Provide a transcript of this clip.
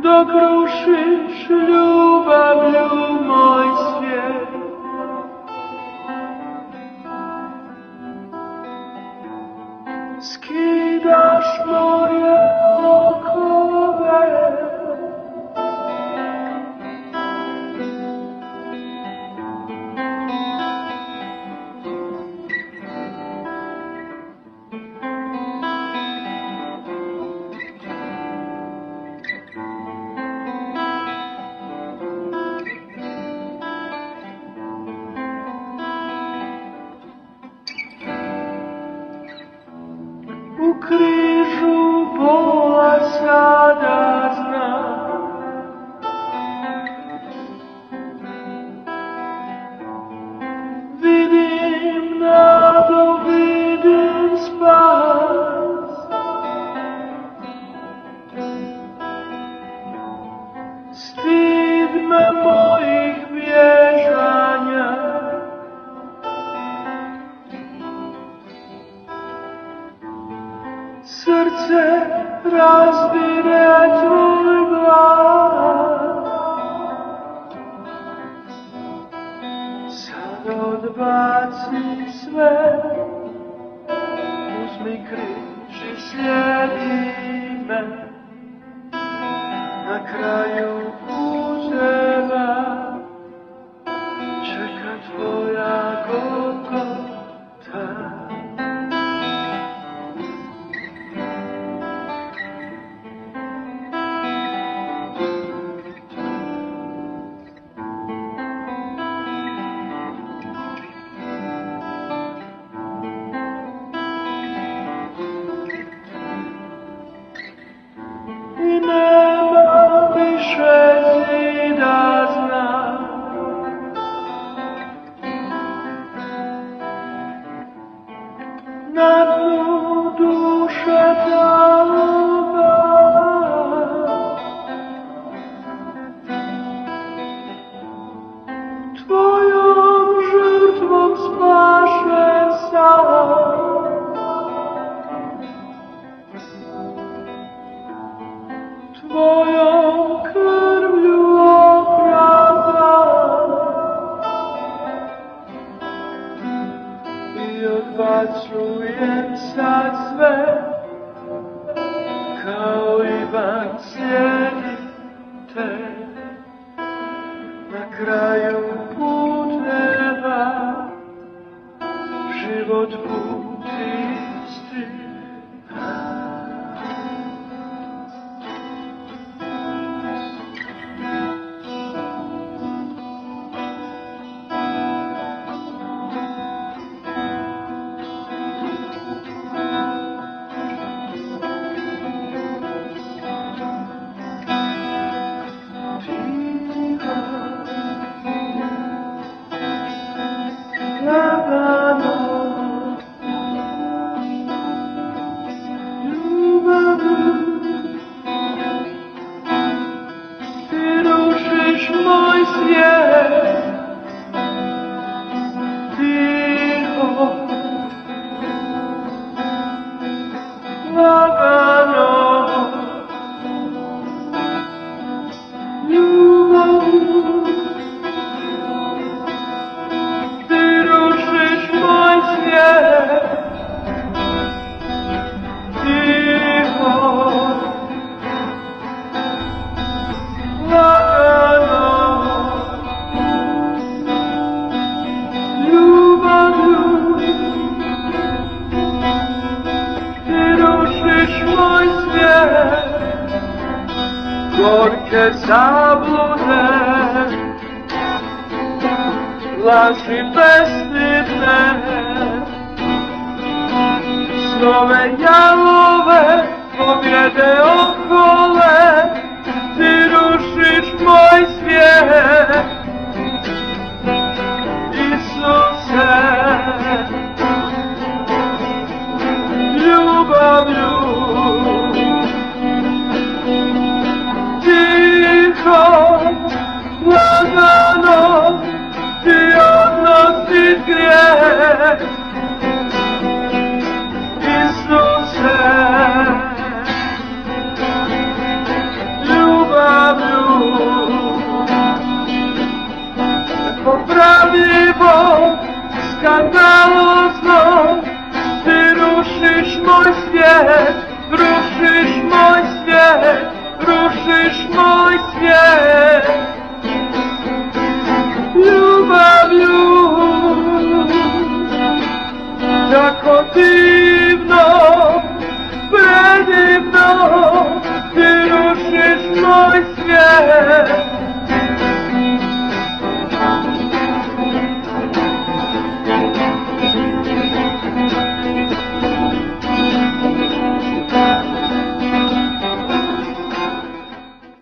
dok ruszysz ljubaviu moj svijet. Skidaš moje okove, u križu bola sada znam. Vidim nadu, vidim spas, stid me mojih bježanja. Srce razdire tvoj glas, sad odbaci sve, uzmi križ i slijedi me, na kraju puteva čeka tvoja Golgota. I nema više zida znam, na dnu duše talba, tvojom žrtvom spašen sam. Tvojom krvlju opravdan i odbacujem sad sve, kao Ivan slijedite, na kraju puteva život put isti. Ty ruszysz mój świat, ticho, lagano, ljubavu. Ty ruszysz mój świat, ticho, gorkie zabludy, laži bestidne, snove jalove, pobjede okole, ty rušiš moj svijet, Isuse, ljubavlju. Lagano ti odnosi grijeh, Isuse, ljubav. skandalozną, ty ruszysz mój świat, ruszysz mój świat, ruszysz mój świat. Любовью, тако дивно, предивно, ты рушишь мой свет.